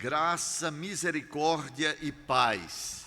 Graça, misericórdia e paz.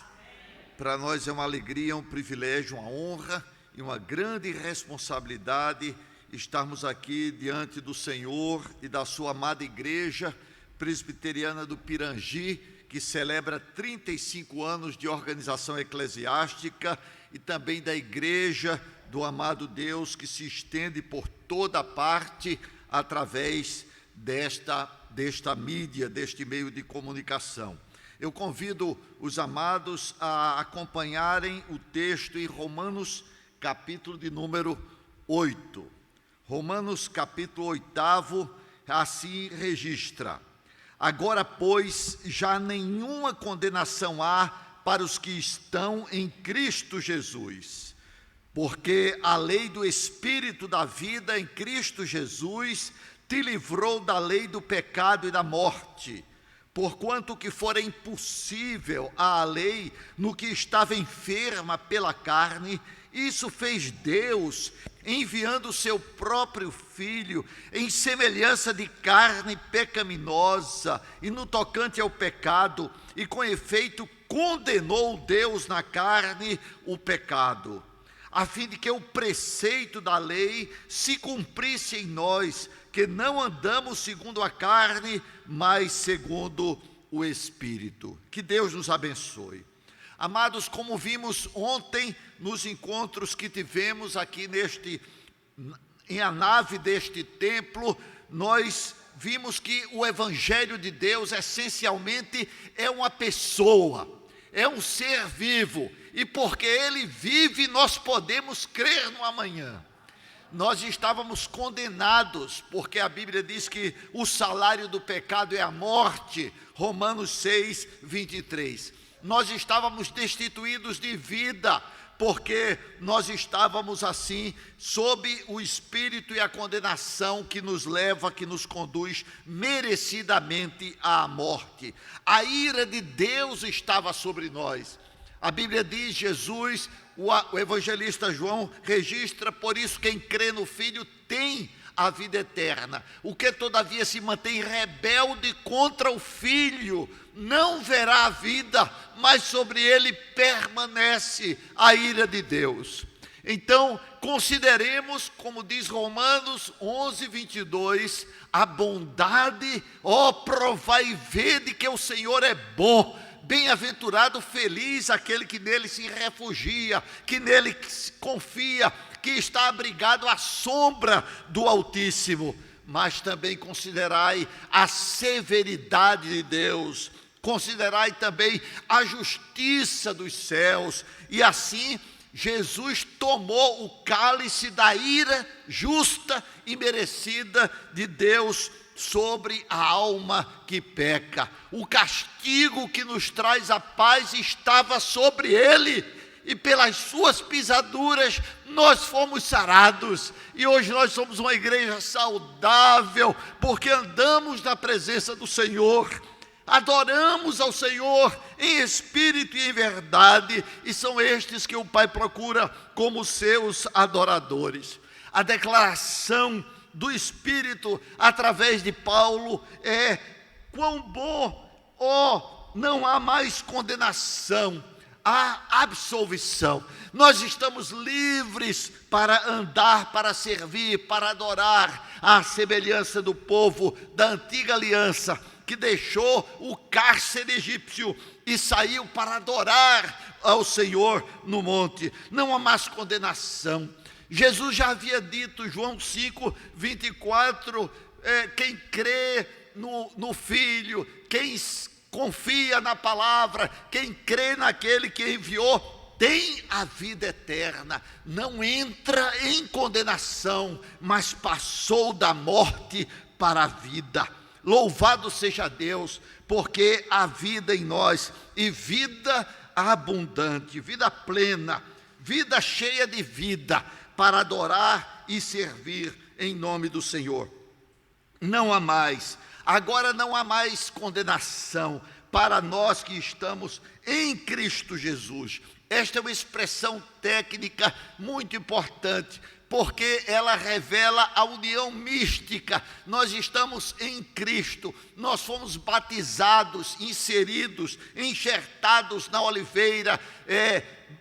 Para nós é uma alegria, um privilégio, uma honra e uma grande responsabilidade estarmos aqui diante do Senhor e da sua amada Igreja Presbiteriana do Pirangi, que celebra 35 anos de organização eclesiástica, e também da Igreja do amado Deus, que se estende por toda parte através desta mídia, deste meio de comunicação. Eu convido os amados a acompanharem o texto em Romanos, capítulo de número 8. Romanos, capítulo 8, assim registra: agora, pois, já nenhuma condenação há para os que estão em Cristo Jesus, porque a lei do Espírito da vida em Cristo Jesus te livrou da lei do pecado e da morte, porquanto que fora impossível à lei no que estava enferma pela carne, isso fez Deus, enviando o seu próprio Filho em semelhança de carne pecaminosa e no tocante ao pecado, e com efeito condenou Deus na carne o pecado, a fim de que o preceito da lei se cumprisse em nós, que não andamos segundo a carne, mas segundo o Espírito. Que Deus nos abençoe. Amados, como vimos ontem nos encontros que tivemos aqui em a nave deste templo, nós vimos que o Evangelho de Deus essencialmente é uma pessoa, é um ser vivo, e porque ele vive, nós podemos crer no amanhã. Nós estávamos condenados, porque a Bíblia diz que o salário do pecado é a morte, Romanos 6, 23. Nós estávamos destituídos de vida, porque nós estávamos assim, sob o Espírito e a condenação que nos leva, que nos conduz merecidamente à morte. A ira de Deus estava sobre nós. A Bíblia diz, Jesus, o evangelista João registra: por isso quem crê no Filho tem a vida eterna. O que todavia se mantém rebelde contra o Filho não verá a vida, mas sobre ele permanece a ira de Deus. Então, consideremos, como diz Romanos 11, 22, a bondade, provai e vede que o Senhor é bom. Bem-aventurado, feliz aquele que nele se refugia, que nele confia, que está abrigado à sombra do Altíssimo. Mas também considerai a severidade de Deus, considerai também a justiça dos céus, e assim Jesus tomou o cálice da ira justa e merecida de Deus sobre a alma que peca. O castigo que nos traz a paz estava sobre ele, e pelas suas pisaduras nós fomos sarados. E hoje nós somos uma igreja saudável, porque andamos na presença do Senhor, adoramos ao Senhor em espírito e em verdade, e são estes que o Pai procura como seus adoradores. A declaração do Espírito através de Paulo é: quão bom, não há mais condenação, há absolvição. Nós estamos livres para andar, para servir, para adorar, à semelhança do povo da antiga aliança, que deixou o cárcere egípcio e saiu para adorar ao Senhor no monte. Não há mais condenação. Jesus já havia dito, João 5, 24, quem crê no Filho, quem confia na palavra, quem crê naquele que enviou, tem a vida eterna, não entra em condenação, mas passou da morte para a vida. Louvado seja Deus, porque há vida em nós, e vida abundante, vida plena, vida cheia de vida, para adorar e servir em nome do Senhor. Não há mais, agora não há mais condenação para nós que estamos em Cristo Jesus. Esta é uma expressão técnica muito importante, porque ela revela a união mística. Nós estamos em Cristo, nós fomos batizados, inseridos, enxertados na oliveira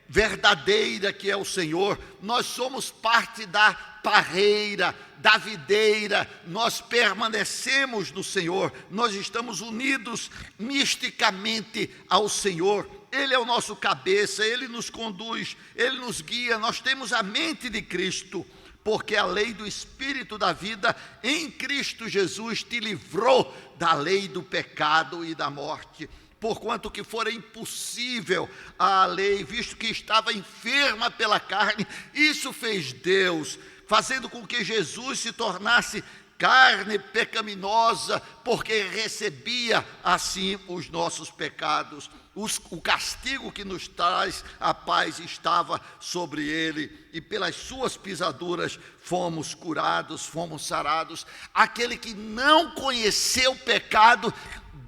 verdadeira que é o Senhor. Nós somos parte da parreira, da videira, nós permanecemos no Senhor, nós estamos unidos misticamente ao Senhor. Ele é o nosso cabeça, Ele nos conduz, Ele nos guia. Nós temos a mente de Cristo, porque a lei do Espírito da vida em Cristo Jesus te livrou da lei do pecado e da morte. Porquanto que fora impossível a lei, visto que estava enferma pela carne, isso fez Deus, fazendo com que Jesus se tornasse carne pecaminosa, porque recebia assim os nossos pecados. O castigo que nos traz a paz estava sobre ele, e pelas suas pisaduras fomos curados, fomos sarados. Aquele que não conheceu o pecado,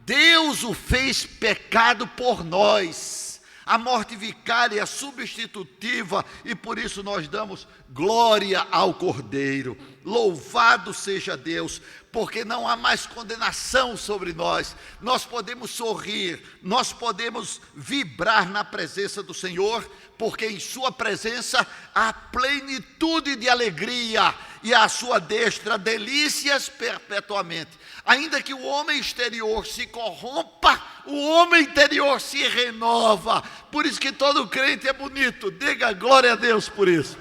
Deus o fez pecado por nós. A morte vicária, substitutiva, e por isso nós damos glória ao Cordeiro. Louvado seja Deus, porque não há mais condenação sobre nós. Nós podemos sorrir, nós podemos vibrar na presença do Senhor, porque em sua presença há plenitude de alegria, e à sua destra delícias perpetuamente. Ainda que o homem exterior se corrompa, o homem interior se renova. Por isso que todo crente é bonito. Diga glória a Deus por isso.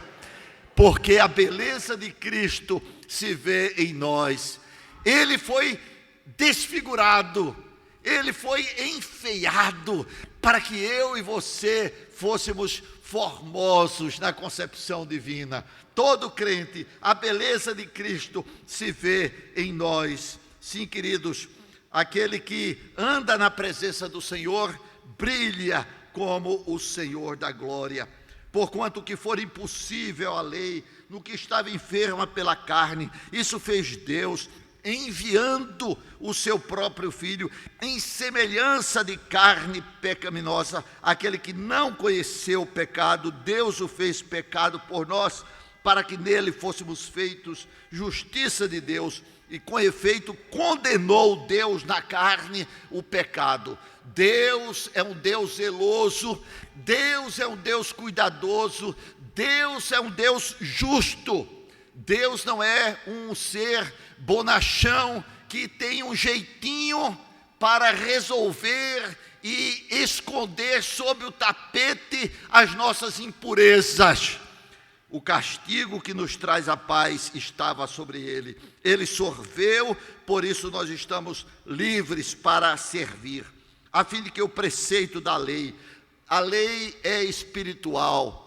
Porque a beleza de Cristo se vê em nós. Ele foi desfigurado, ele foi enfeiado, para que eu e você fôssemos formosos na concepção divina. Todo crente, a beleza de Cristo se vê em nós. Sim, queridos, aquele que anda na presença do Senhor brilha como o Senhor da glória. Porquanto que for impossível a lei no que estava enferma pela carne, isso fez Deus, enviando o seu próprio Filho em semelhança de carne pecaminosa. Aquele que não conheceu o pecado, Deus o fez pecado por nós, para que nele fôssemos feitos justiça de Deus. E com efeito condenou Deus na carne o pecado. Deus é um Deus zeloso, Deus é um Deus cuidadoso, Deus é um Deus justo. Deus não é um ser bonachão que tem um jeitinho para resolver e esconder sob o tapete as nossas impurezas. O castigo que nos traz a paz estava sobre ele. Ele sorveu, por isso nós estamos livres para servir. A fim de que o preceito da lei, a lei é espiritual,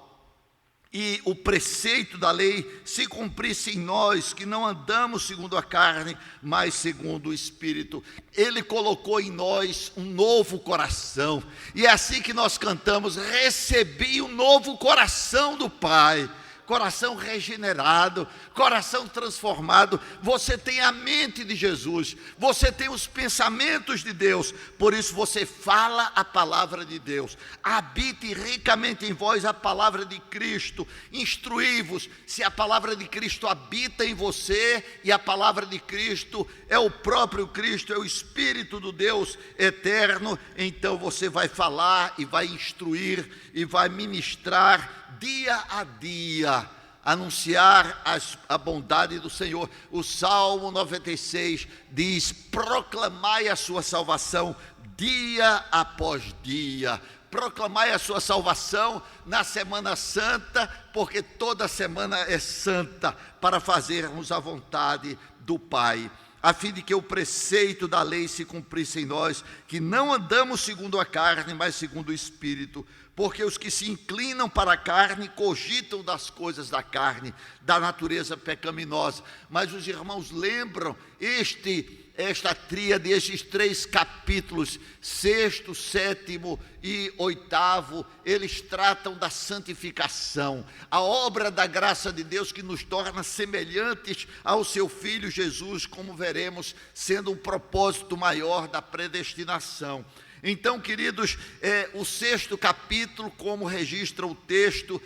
e o preceito da lei se cumprisse em nós, que não andamos segundo a carne, mas segundo o Espírito. Ele colocou em nós um novo coração, e é assim que nós cantamos: recebi um novo coração do Pai. Coração regenerado, coração transformado. Você tem a mente de Jesus, você tem os pensamentos de Deus, por isso você fala a palavra de Deus. Habite ricamente em vós a palavra de Cristo. Instruí-vos. Se a palavra de Cristo habita em você, e a palavra de Cristo é o próprio Cristo, é o Espírito do Deus eterno, então você vai falar e vai instruir e vai ministrar dia a dia, anunciar a bondade do Senhor. O Salmo 96 diz: proclamai a sua salvação dia após dia. Proclamai a sua salvação na Semana Santa, porque toda semana é santa, para fazermos a vontade do Pai, a fim de que o preceito da lei se cumprisse em nós, que não andamos segundo a carne, mas segundo o Espírito. Porque os que se inclinam para a carne cogitam das coisas da carne, da natureza pecaminosa. Mas os irmãos lembram esta tríade, estes 3 capítulos, 6º, 7º e 8º, eles tratam da santificação, a obra da graça de Deus que nos torna semelhantes ao seu Filho Jesus, como veremos, sendo um propósito maior da predestinação. Então, queridos, o 6º capítulo, como registra o texto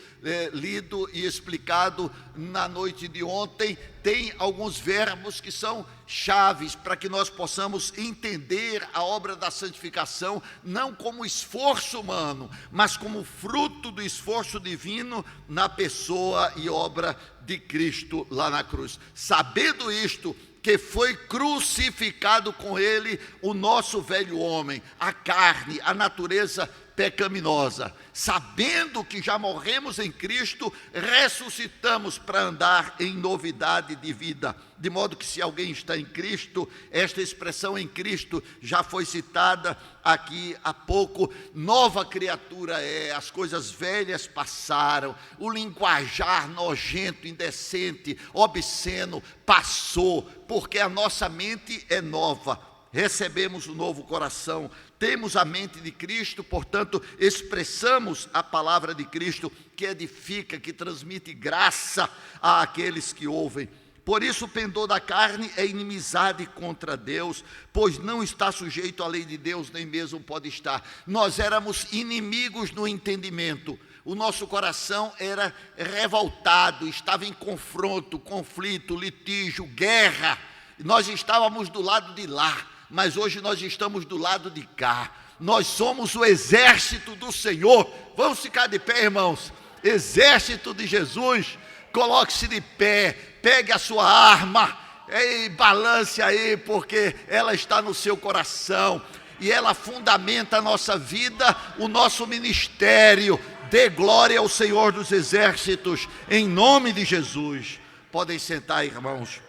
lido e explicado na noite de ontem, tem alguns verbos que são chaves para que nós possamos entender a obra da santificação, não como esforço humano, mas como fruto do esforço divino na pessoa e obra de Cristo lá na cruz. Sabendo isto, que foi crucificado com ele o nosso velho homem, a carne, a natureza pecaminosa. Sabendo que já morremos em Cristo, ressuscitamos para andar em novidade de vida. De modo que se alguém está em Cristo, esta expressão em Cristo já foi citada aqui há pouco, nova criatura é, as coisas velhas passaram, o linguajar nojento, indecente, obsceno passou, porque a nossa mente é nova. Recebemos um novo coração, temos a mente de Cristo, portanto, expressamos a palavra de Cristo que edifica, que transmite graça àqueles que ouvem. Por isso, o pendor da carne é inimizade contra Deus, pois não está sujeito à lei de Deus, nem mesmo pode estar. Nós éramos inimigos no entendimento. O nosso coração era revoltado, estava em confronto, conflito, litígio, guerra. Nós estávamos do lado de lá, mas hoje nós estamos do lado de cá. Nós somos o exército do Senhor. Vamos ficar de pé, irmãos. Exército de Jesus. Coloque-se de pé, pegue a sua arma e balance aí, porque ela está no seu coração e ela fundamenta a nossa vida, o nosso ministério. Dê glória ao Senhor dos Exércitos, em nome de Jesus. Podem sentar, irmãos.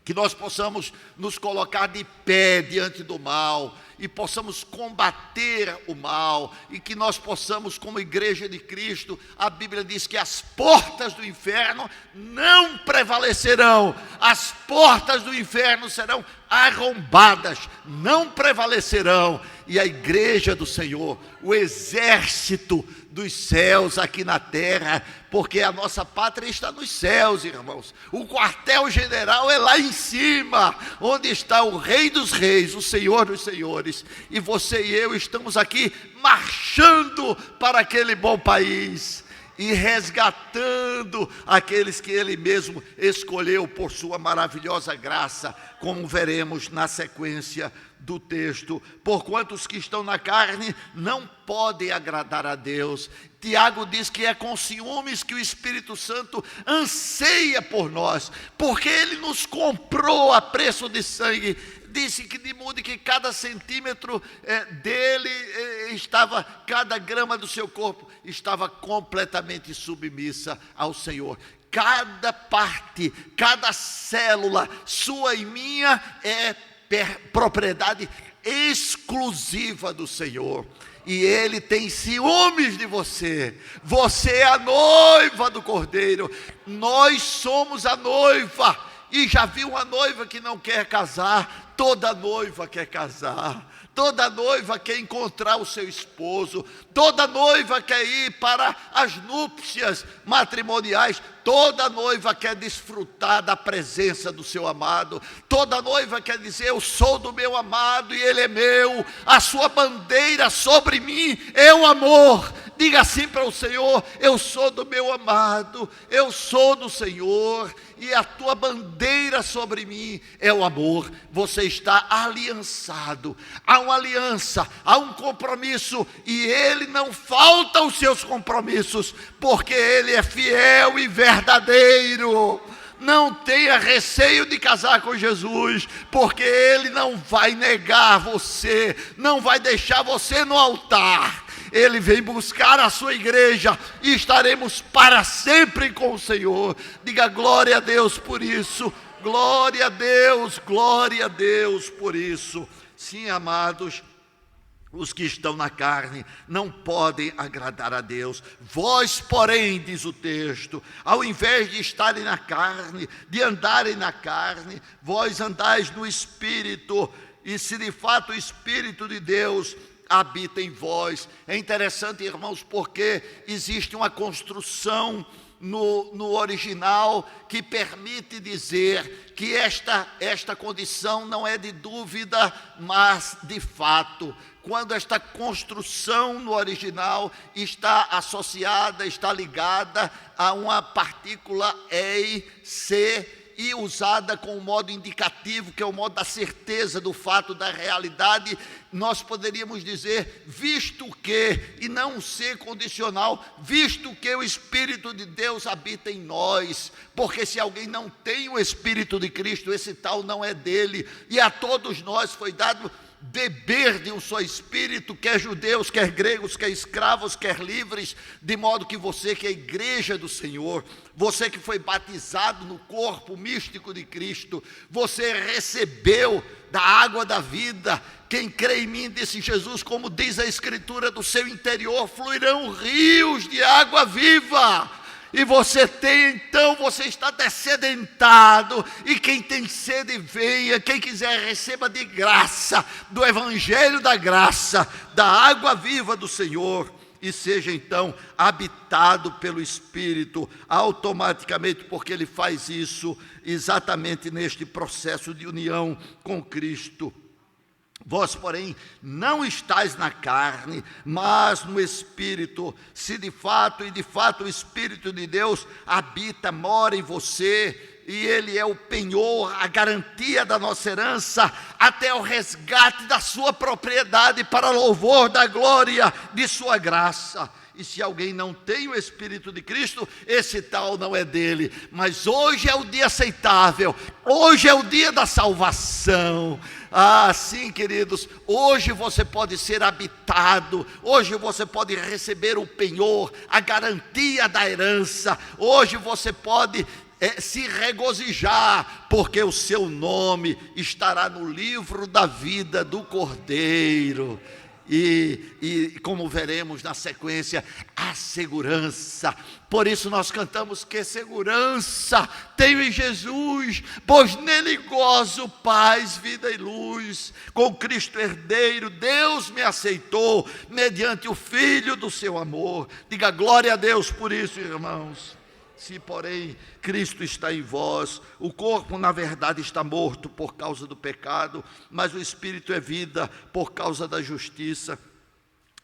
Que nós possamos nos colocar de pé diante do mal e possamos combater o mal, e que nós possamos, como igreja de Cristo, a Bíblia diz que as portas do inferno não prevalecerão, as portas do inferno serão arrombadas, não prevalecerão, e a igreja do Senhor, o exército dos céus aqui na terra, porque a nossa pátria está nos céus, irmãos. O quartel-general é lá em cima, onde está o Rei dos Reis, o Senhor dos Senhores. E você e eu estamos aqui marchando para aquele bom país e resgatando aqueles que Ele mesmo escolheu por sua maravilhosa graça, como veremos na sequência do texto. Porquanto os que estão na carne não podem agradar a Deus. Tiago diz que é com ciúmes que o Espírito Santo anseia por nós, porque Ele nos comprou a preço de sangue. Disse que de modo que cada centímetro dele estava, cada grama do seu corpo estava completamente submissa ao Senhor. Cada parte, cada célula, sua e minha, é propriedade exclusiva do Senhor. E Ele tem ciúmes de você. Você é a noiva do Cordeiro. Nós somos a noiva. E já viu uma noiva que não quer casar? Toda noiva quer casar. Toda noiva quer encontrar o seu esposo. Toda noiva quer ir para as núpcias matrimoniais. Toda noiva quer desfrutar da presença do seu amado. Toda noiva quer dizer: eu sou do meu amado e ele é meu. A sua bandeira sobre mim é o amor. Diga assim para o Senhor: eu sou do meu amado, eu sou do Senhor, e a tua bandeira sobre mim é o amor. Você está aliançado. Há uma aliança, há um compromisso, e Ele não falta aos seus compromissos, porque Ele é fiel e verdadeiro. Não tenha receio de casar com Jesus, porque Ele não vai negar você, não vai deixar você no altar. Ele vem buscar a sua igreja e estaremos para sempre com o Senhor. Diga glória a Deus por isso. Glória a Deus por isso. Sim, amados, os que estão na carne não podem agradar a Deus. Vós, porém, diz o texto, ao invés de estarem na carne, de andarem na carne, vós andais no Espírito. E se de fato o Espírito de Deus habita em vós. É interessante, irmãos, porque existe uma construção no original que permite dizer que esta condição não é de dúvida, mas de fato. Quando esta construção no original está associada, está ligada a uma partícula ei, se, e usada com o modo indicativo, que é o modo da certeza do fato, da realidade, nós poderíamos dizer, visto que, e não um ser condicional, visto que o Espírito de Deus habita em nós, porque se alguém não tem o Espírito de Cristo, esse tal não é dele, e a todos nós foi dado beber de um só Espírito, quer judeus, quer gregos, quer escravos, quer livres, de modo que você que é a igreja do Senhor, você que foi batizado no corpo místico de Cristo, você recebeu da água da vida. Quem crê em mim, disse Jesus, como diz a Escritura, do seu interior fluirão rios de água viva. E você tem, então, você está descedentado, e quem tem sede venha, quem quiser receba de graça, do evangelho da graça, da água viva do Senhor, e seja então habitado pelo Espírito, automaticamente, porque Ele faz isso exatamente neste processo de união com Cristo. Vós, porém, não estáis na carne, mas no Espírito, se de fato o Espírito de Deus habita, mora em você, e Ele é o penhor, a garantia da nossa herança, até o resgate da sua propriedade, para louvor da glória de sua graça. E se alguém não tem o Espírito de Cristo, esse tal não é dele. Mas hoje é o dia aceitável, hoje é o dia da salvação. Ah, sim, queridos, hoje você pode ser habitado, hoje você pode receber o penhor, a garantia da herança, hoje você pode se regozijar, porque o seu nome estará no livro da vida do Cordeiro. E como veremos na sequência, a segurança. Por isso nós cantamos: que segurança tenho em Jesus, pois nele gozo paz, vida e luz. Com Cristo herdeiro, Deus me aceitou, mediante o Filho do seu amor. Diga glória a Deus por isso, irmãos. Se, porém, Cristo está em vós, o corpo, na verdade, está morto por causa do pecado, mas o Espírito é vida por causa da justiça.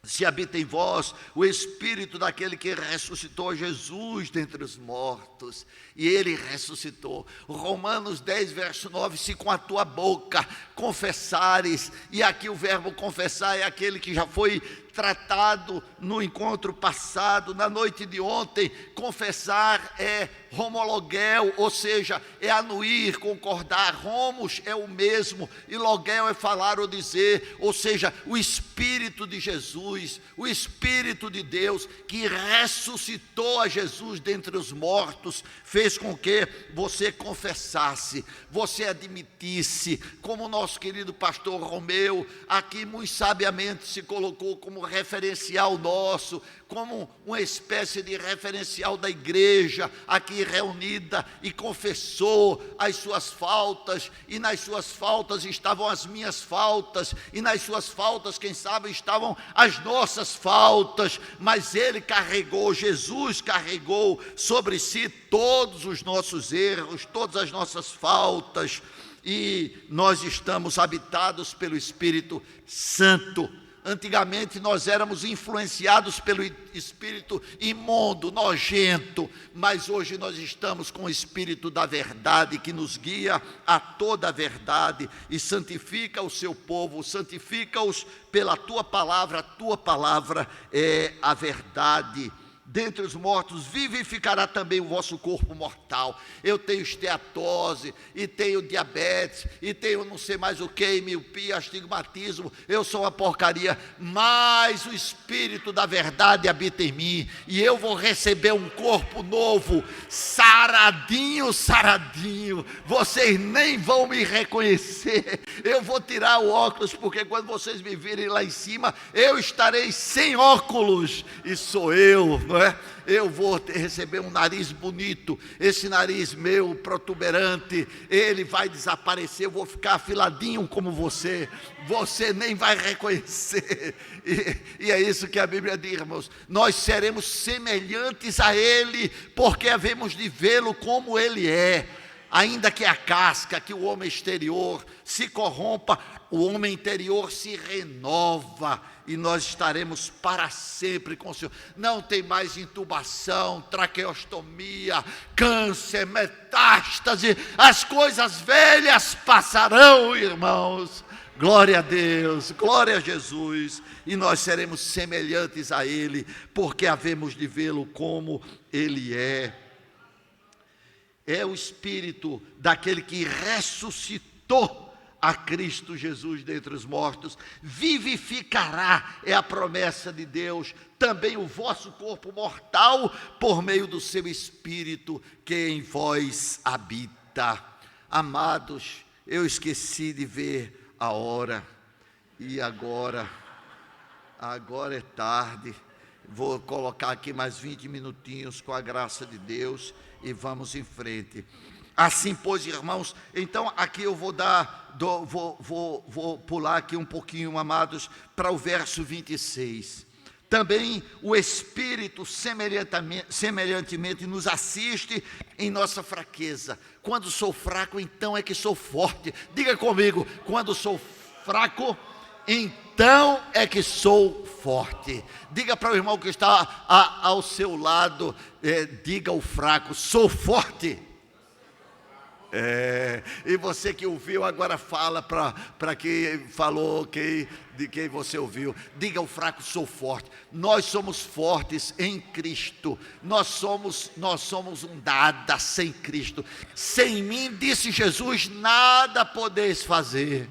Se habita em vós o Espírito daquele que ressuscitou Jesus dentre os mortos, e Ele ressuscitou. Romanos 10, verso 9, se com a tua boca confessares, e aqui o verbo confessar é aquele que já foi tratado no encontro passado, na noite de ontem. Confessar é homologuel, ou seja, é anuir, concordar. Homos é o mesmo, e loguel é falar ou dizer, ou seja, o Espírito de Jesus, o Espírito de Deus, que ressuscitou a Jesus dentre os mortos, fez com que você confessasse, você admitisse, como o nosso querido pastor Romeu, aqui muito sabiamente se colocou como referencial nosso, como uma espécie de referencial da igreja aqui reunida, e confessou as suas faltas, e nas suas faltas estavam as minhas faltas, e nas suas faltas, quem sabe, estavam as nossas faltas, mas ele carregou, Jesus carregou sobre si todos os nossos erros, todas as nossas faltas, e nós estamos habitados pelo Espírito Santo. Antigamente nós éramos influenciados pelo espírito imundo, nojento, mas hoje nós estamos com o Espírito da verdade, que nos guia a toda a verdade e santifica o seu povo, santifica-os pela tua palavra é a verdade. Dentre os mortos vivificará também o vosso corpo mortal. Eu tenho esteatose, e tenho diabetes, e tenho não sei mais o que, miopia, astigmatismo, eu sou uma porcaria, mas o Espírito da verdade habita em mim, e eu vou receber um corpo novo, saradinho, saradinho, vocês nem vão me reconhecer, eu vou tirar o óculos, porque quando vocês me virem lá em cima, eu estarei sem óculos, e sou eu, não é? é? Eu vou receber um nariz bonito, esse nariz meu protuberante, ele vai desaparecer, eu vou ficar afiladinho como você nem vai reconhecer. E é isso que a Bíblia diz, irmãos, nós seremos semelhantes a Ele, porque havemos de vê-lo como Ele é. Ainda que a casca, que o homem exterior se corrompa, o homem interior se renova e nós estaremos para sempre com o Senhor. Não tem mais intubação, traqueostomia, câncer, metástase, as coisas velhas passarão, irmãos. Glória a Deus, glória a Jesus, e nós seremos semelhantes a Ele, porque havemos de vê-lo como Ele é. É o Espírito daquele que ressuscitou a Cristo Jesus dentre os mortos, vivificará, é a promessa de Deus, também o vosso corpo mortal, por meio do seu Espírito que em vós habita. Amados, eu esqueci de ver a hora, e agora é tarde, vou colocar aqui mais 20 minutinhos com a graça de Deus, e vamos em frente. Assim, pois, irmãos, então aqui eu vou pular aqui um pouquinho, amados, para o verso 26. Também o Espírito semelhantemente nos assiste em nossa fraqueza. Quando sou fraco, então é que sou forte. Diga comigo, quando sou fraco, então é que sou forte. Diga para o irmão que está ao seu lado, diga ao fraco, sou forte. E você que ouviu, agora fala para quem falou, de quem você ouviu. Diga ao fraco, sou forte. Nós somos fortes em Cristo. Nós somos um nada sem Cristo. Sem mim, disse Jesus, nada podeis fazer.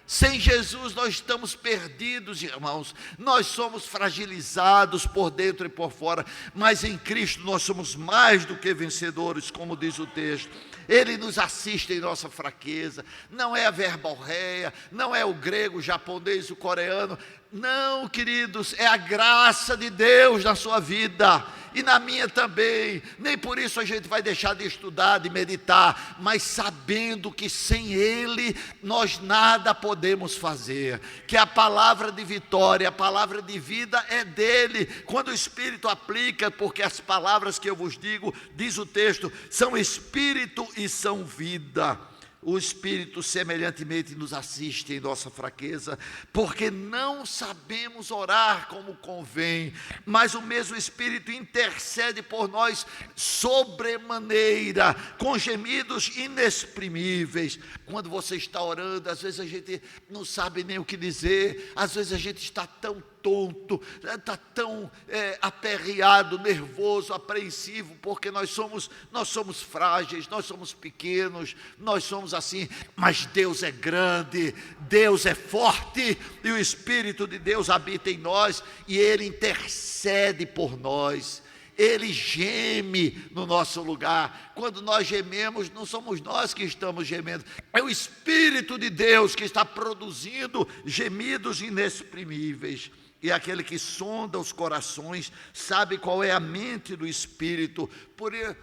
Sem Jesus nós estamos perdidos, irmãos. Nós somos fragilizados por dentro e por fora, mas em Cristo nós somos mais do que vencedores, como diz o texto. Ele nos assiste em nossa fraqueza. Não é a verborreia, não é o grego, o japonês, o coreano. Não, queridos, é a graça de Deus na sua vida e na minha também. Nem por isso a gente vai deixar de estudar, de meditar, mas sabendo que sem Ele nós nada podemos fazer, que a palavra de vitória, a palavra de vida é dele. Quando o Espírito aplica, porque as palavras que eu vos digo, diz o texto, são Espírito e são vida. O Espírito semelhantemente nos assiste em nossa fraqueza, porque não sabemos orar como convém, mas o mesmo Espírito intercede por nós sobremaneira, com gemidos inexprimíveis. Quando você está orando, às vezes a gente não sabe nem o que dizer, às vezes a gente está tão tonto, está tão aperreado, nervoso, apreensivo, porque nós somos frágeis, nós somos pequenos, nós somos assim, mas Deus é grande, Deus é forte, e o Espírito de Deus habita em nós, e Ele intercede por nós. Ele geme no nosso lugar. Quando nós gememos, não somos nós que estamos gemendo, é o Espírito de Deus que está produzindo gemidos inexprimíveis. E aquele que sonda os corações sabe qual é a mente do Espírito.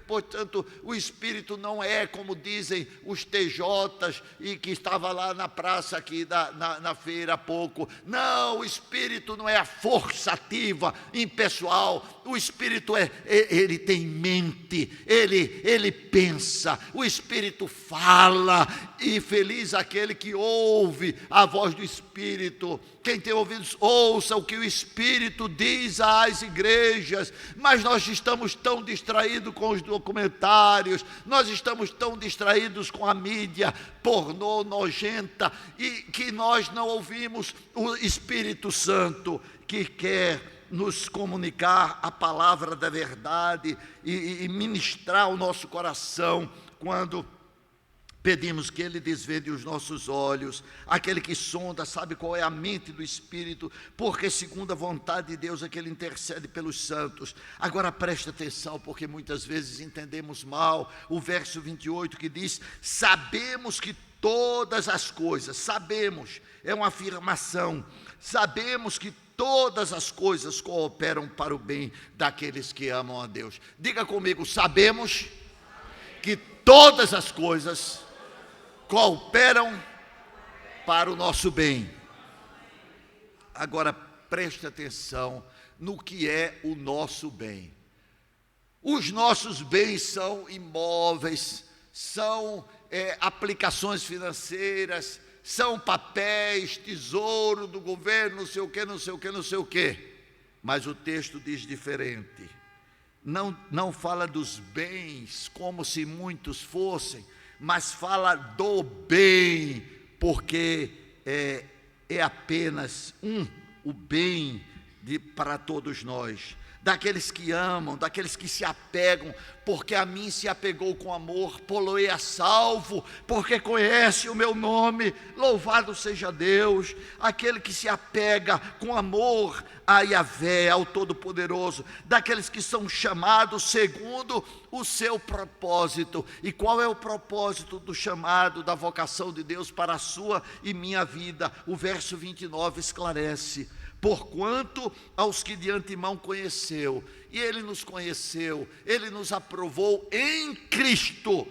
Portanto, o Espírito não é como dizem os TJs, e que estava lá na praça aqui na feira há pouco. Não, o Espírito não é a força ativa, impessoal. O Espírito ele tem mente, ele pensa. O Espírito fala, e feliz aquele que ouve a voz do Espírito. Quem tem ouvidos, ouça o que o Espírito diz às igrejas. Mas nós estamos tão distraídos com os documentários, nós estamos tão distraídos com a mídia pornô nojenta, e que nós não ouvimos o Espírito Santo, que quer nos comunicar a palavra da verdade e ministrar o nosso coração quando pedimos que Ele desvende os nossos olhos. Aquele que sonda sabe qual é a mente do Espírito, porque segundo a vontade de Deus é que Ele intercede pelos santos. Agora preste atenção, porque muitas vezes entendemos mal o verso 28 que diz: sabemos que todas as coisas, sabemos, é uma afirmação, sabemos que todas as coisas cooperam para o bem daqueles que amam a Deus. Diga comigo, sabemos que todas as coisas cooperam para o nosso bem. Agora preste atenção no que é o nosso bem. Os nossos bens são imóveis, são aplicações financeiras, são papéis, tesouro do governo, não sei o que, não sei o que, não sei o que. Mas o texto diz diferente. Não fala dos bens como se muitos fossem, mas fala do bem, porque é apenas o bem para todos nós. Daqueles que amam, daqueles que se apegam, porque a mim se apegou com amor, pô-lo-ei a salvo, porque conhece o meu nome, louvado seja Deus. Aquele que se apega com amor a Yahvé, ao Todo-Poderoso, daqueles que são chamados segundo o seu propósito. E qual é o propósito do chamado, da vocação de Deus para a sua e minha vida? O verso 29 esclarece: porquanto aos que de antemão conheceu, e Ele nos conheceu, Ele nos aprovou em Cristo,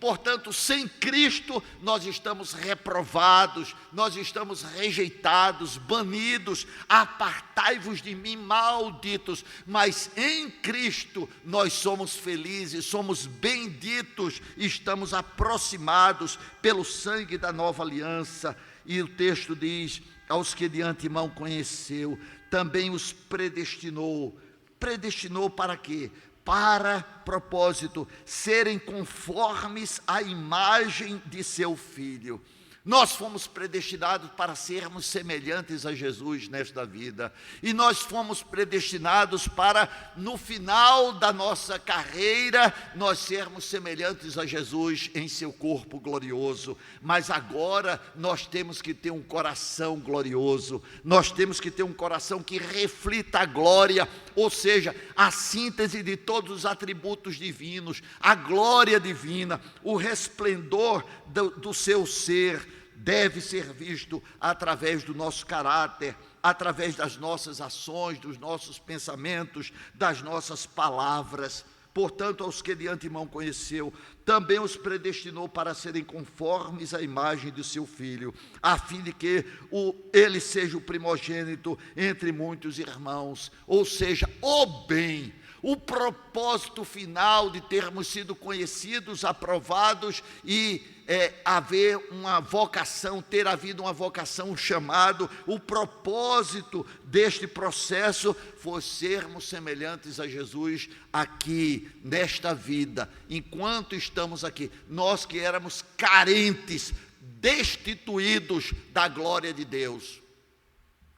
portanto, sem Cristo, nós estamos reprovados, nós estamos rejeitados, banidos, apartai-vos de mim, malditos, mas em Cristo, nós somos felizes, somos benditos, estamos aproximados pelo sangue da nova aliança. E o texto diz: aos que de antemão conheceu, também os predestinou. Predestinou para quê? Para propósito, serem conformes à imagem de seu Filho. Nós fomos predestinados para sermos semelhantes a Jesus nesta vida. E nós fomos predestinados para, no final da nossa carreira, nós sermos semelhantes a Jesus em seu corpo glorioso. Mas agora nós temos que ter um coração glorioso. Nós temos que ter um coração que reflita a glória, ou seja, a síntese de todos os atributos divinos, a glória divina, o resplendor do seu ser. Deve ser visto através do nosso caráter, através das nossas ações, dos nossos pensamentos, das nossas palavras. Portanto, aos que de antemão conheceu, também os predestinou para serem conformes à imagem de seu Filho, a fim de que ele seja o primogênito entre muitos irmãos, ou seja, o bem. O propósito final de termos sido conhecidos, aprovados e haver uma vocação, ter havido uma vocação, um chamado, o propósito deste processo foi sermos semelhantes a Jesus aqui, nesta vida, enquanto estamos aqui. Nós que éramos carentes, destituídos da glória de Deus,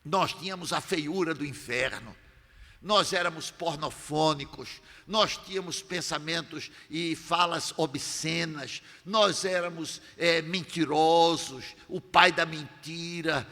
nós tínhamos a feiura do inferno. Nós éramos pornofônicos, nós tínhamos pensamentos e falas obscenas, nós éramos mentirosos, o pai da mentira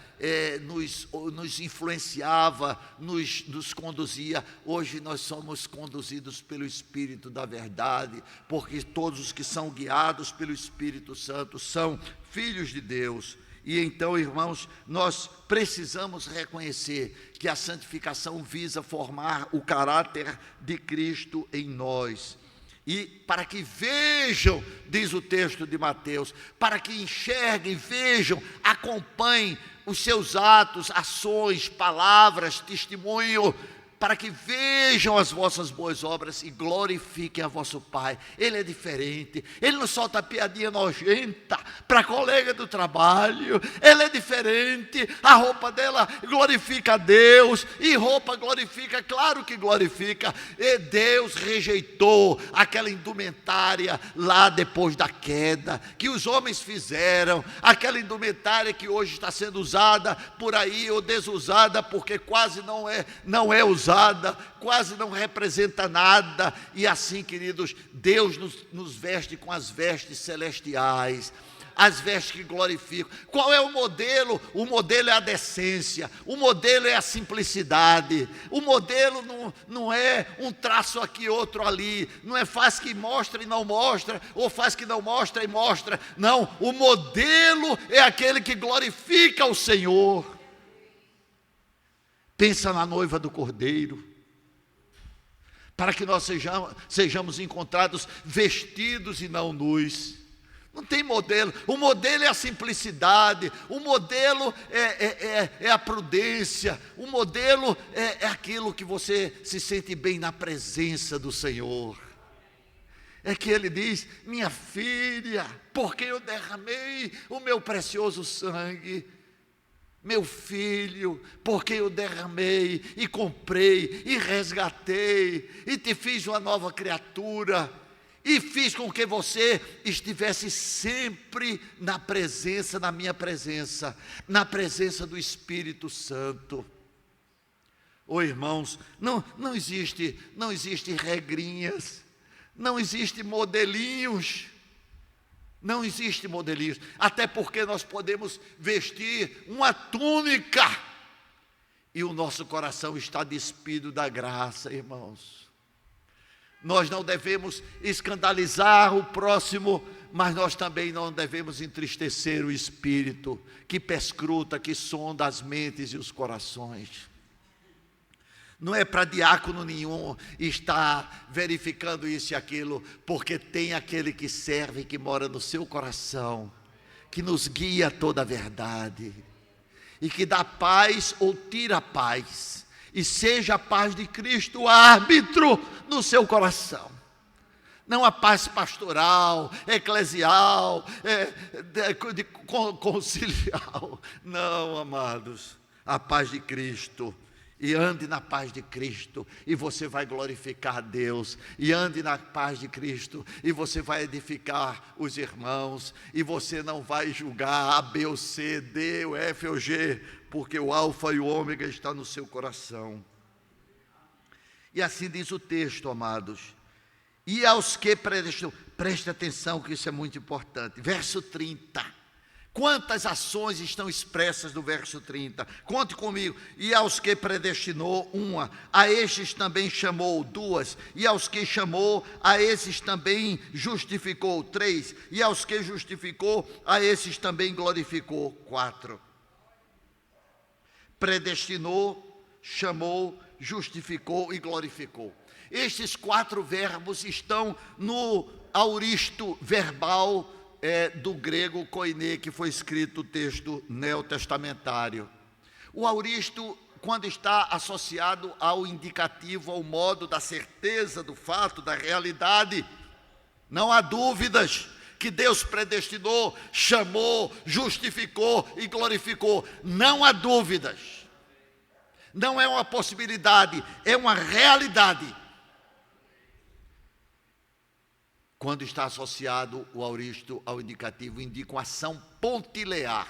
nos influenciava, nos conduzia. Hoje nós somos conduzidos pelo Espírito da verdade, porque todos os que são guiados pelo Espírito Santo são filhos de Deus. E então, irmãos, nós precisamos reconhecer que a santificação visa formar o caráter de Cristo em nós. E para que vejam, diz o texto de Mateus, para que enxerguem, vejam, acompanhem os seus atos, ações, palavras, testemunho, para que vejam as vossas boas obras e glorifiquem a vosso Pai. Ele é diferente, ele não solta piadinha nojenta para a colega do trabalho, ele é diferente, a roupa dela glorifica a Deus, e roupa glorifica, claro que glorifica, e Deus rejeitou aquela indumentária lá depois da queda, que os homens fizeram, aquela indumentária que hoje está sendo usada por aí, ou desusada, porque quase não é usada, quase não representa nada. E assim, queridos, Deus nos veste com as vestes celestiais. as vestes que glorificam. Qual é o modelo? O modelo é a decência, o modelo é a simplicidade, o modelo não é um traço aqui, outro ali, não é faz que mostra e não mostra, ou faz que não mostra e mostra. Não, o modelo é aquele que glorifica o Senhor. Pensa na noiva do Cordeiro, para que nós sejamos encontrados vestidos e não nus. Não tem modelo. O modelo é a simplicidade, o modelo é a prudência, o modelo é aquilo que você se sente bem na presença do Senhor. É que ele diz: minha filha, porque eu derramei o meu precioso sangue. Meu filho, porque eu derramei e comprei e resgatei e te fiz uma nova criatura e fiz com que você estivesse sempre na presença, na minha presença, na presença do Espírito Santo. Oh, irmãos, não existe regrinhas, não existe modelinhos. Não existe modelismo, até porque nós podemos vestir uma túnica e o nosso coração está despido da graça, irmãos. Nós não devemos escandalizar o próximo, mas nós também não devemos entristecer o Espírito que perscruta, que sonda as mentes e os corações. Não é para diácono nenhum estar verificando isso e aquilo, porque tem aquele que serve, que mora no seu coração, que nos guia a toda a verdade, e que dá paz ou tira a paz, e seja a paz de Cristo árbitro no seu coração. Não a paz pastoral, eclesial, conciliar. Não, amados, a paz de Cristo. E ande na paz de Cristo, e você vai glorificar a Deus. E ande na paz de Cristo, e você vai edificar os irmãos. E você não vai julgar A, B ou C, D, ou F ou G, porque o alfa e o ômega está no seu coração. E assim diz o texto, amados. E aos que predestinou, preste atenção que isso é muito importante. Verso 30. Quantas ações estão expressas no verso 30? Conte comigo. E aos que predestinou, uma. A estes também chamou, duas. E aos que chamou, a esses também justificou, três. E aos que justificou, a esses também glorificou, quatro. Predestinou, chamou, justificou e glorificou. Estes quatro verbos estão no auristo verbal do grego koiné, que foi escrito o texto neotestamentário. O auristo, quando está associado ao indicativo, ao modo da certeza, do fato, da realidade, não há dúvidas que Deus predestinou, chamou, justificou e glorificou. Não há dúvidas. Não é uma possibilidade, é uma realidade. Quando está associado o auristo ao indicativo, indica uma ação pontilear,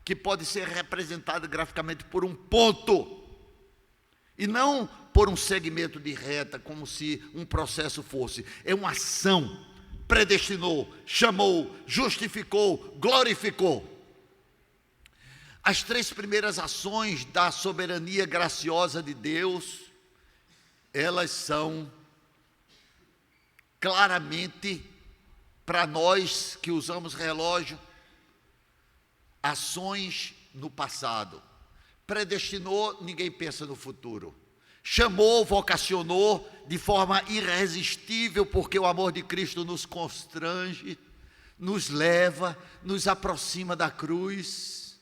que pode ser representada graficamente por um ponto, e não por um segmento de reta, como se um processo fosse. É uma ação. Predestinou, chamou, justificou, glorificou. As três primeiras ações da soberania graciosa de Deus, elas são claramente, para nós que usamos relógio, ações no passado. Predestinou, ninguém pensa no futuro. Chamou, vocacionou de forma irresistível, porque o amor de Cristo nos constrange, nos leva, nos aproxima da cruz.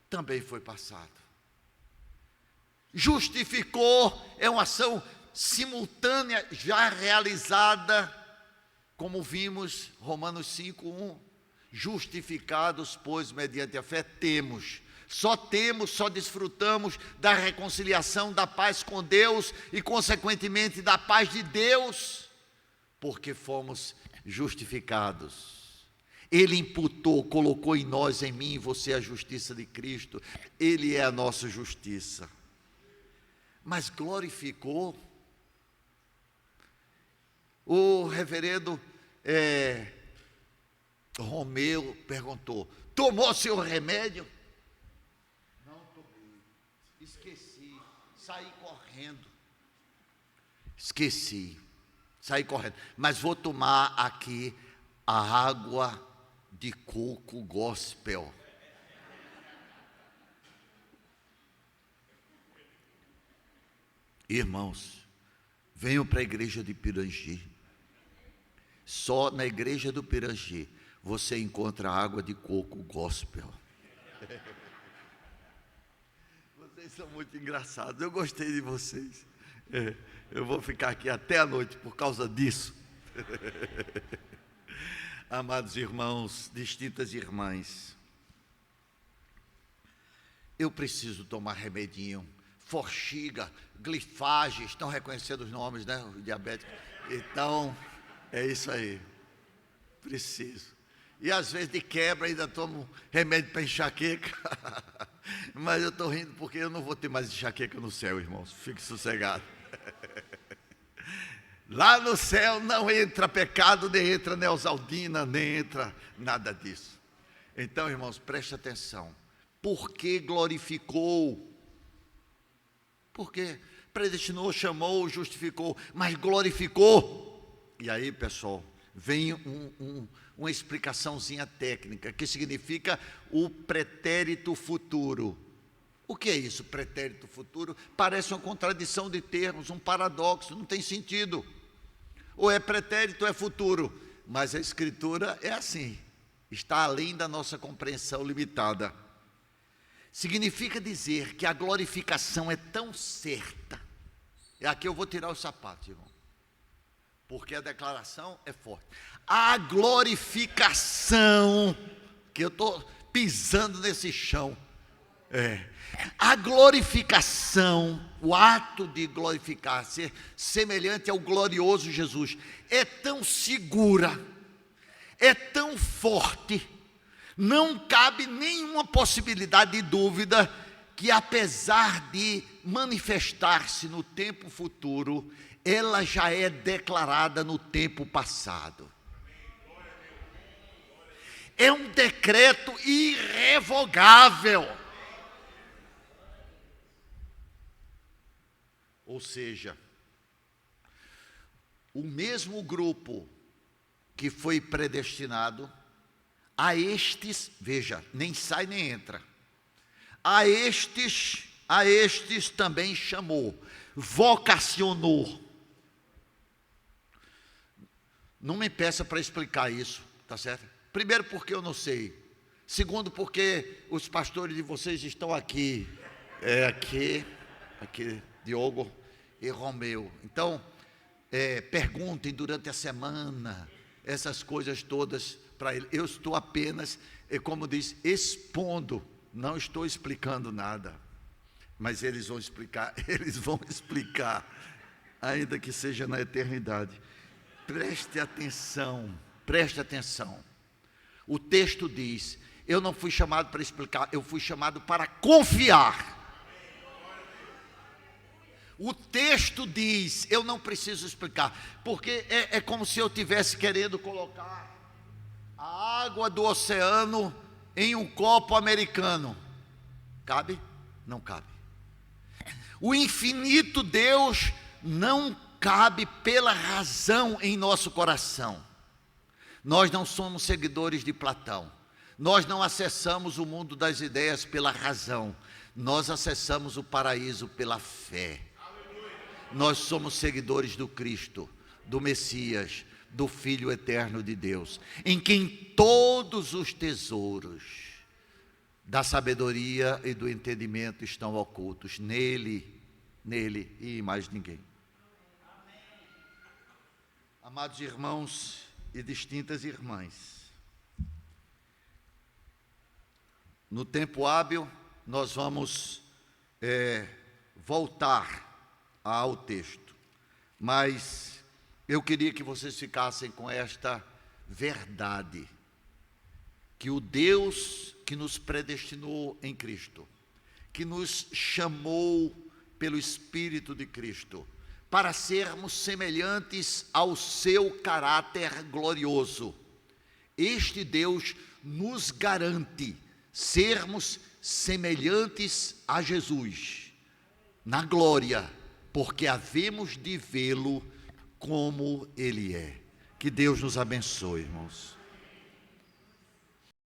Também foi passado. Justificou, é uma ação simultânea, já realizada, como vimos, Romanos 5:1, justificados, pois, mediante a fé, só desfrutamos da reconciliação, da paz com Deus e, consequentemente, da paz de Deus, porque fomos justificados. Ele imputou, colocou em nós, em mim e você, a justiça de Cristo. Ele é a nossa justiça. Mas glorificou. O reverendo Romeu perguntou: tomou seu remédio? Não tomei, esqueci, saí correndo. Saí correndo, mas vou tomar aqui a água de coco gospel. Irmãos, venham para a igreja de Pirangi. Só na igreja do Pirangi você encontra água de coco gospel. Vocês são muito engraçados, eu gostei de vocês. Eu vou ficar aqui até a noite por causa disso. Amados irmãos, distintas irmãs, eu preciso tomar remedinho. Forxiga, glifage, estão reconhecendo os nomes, né? O diabético. Então, é isso aí. Preciso. E às vezes de quebra ainda tomo remédio para enxaqueca. Mas eu estou rindo porque eu não vou ter mais enxaqueca no céu, irmãos. Fique sossegado. Lá no céu não entra pecado, nem entra neosaldina, nem entra nada disso. Então, irmãos, preste atenção. Por que glorificou? Porque predestinou, chamou, justificou, mas glorificou. E aí, pessoal, vem uma explicaçãozinha técnica, que significa o pretérito futuro. O que é isso, pretérito futuro? Parece uma contradição de termos, um paradoxo, não tem sentido. Ou é pretérito ou é futuro. Mas a Escritura é assim, está além da nossa compreensão limitada. Significa dizer que a glorificação é tão certa. E aqui eu vou tirar os sapatos, irmão, porque a declaração é forte. A glorificação, que eu estou pisando nesse chão, a glorificação, o ato de glorificar, ser semelhante ao glorioso Jesus, é tão segura, é tão forte, não cabe nenhuma possibilidade de dúvida que, apesar de manifestar-se no tempo futuro, ela já é declarada no tempo passado. É um decreto irrevogável. Ou seja, o mesmo grupo que foi predestinado, a estes, veja, nem sai nem entra, a estes também chamou, vocacionou. Não me peça para explicar isso, tá certo? Primeiro, porque eu não sei. Segundo, porque os pastores de vocês estão aqui. Aqui, Diogo e Romeu. Então, perguntem durante a semana essas coisas todas para ele. Eu estou apenas, como diz, expondo. Não estou explicando nada. Mas eles vão explicar, ainda que seja na eternidade. Preste atenção. O texto diz: eu não fui chamado para explicar, eu fui chamado para confiar. O texto diz: eu não preciso explicar, porque é como se eu estivesse querendo colocar a água do oceano em um copo americano. Cabe? Não cabe. O infinito Deus não cabe pela razão em nosso coração. Nós não somos seguidores de Platão. Nós não acessamos o mundo das ideias pela razão. Nós acessamos o paraíso pela fé. Nós somos seguidores do Cristo, do Messias, do Filho eterno de Deus, em quem todos os tesouros da sabedoria e do entendimento estão ocultos. Nele e em mais ninguém. Amados irmãos e distintas irmãs, no tempo hábil nós vamos voltar ao texto, mas eu queria que vocês ficassem com esta verdade, que o Deus que nos predestinou em Cristo, que nos chamou pelo Espírito de Cristo, para sermos semelhantes ao seu caráter glorioso, este Deus nos garante sermos semelhantes a Jesus na glória, porque havemos de vê-lo como Ele é. Que Deus nos abençoe, irmãos.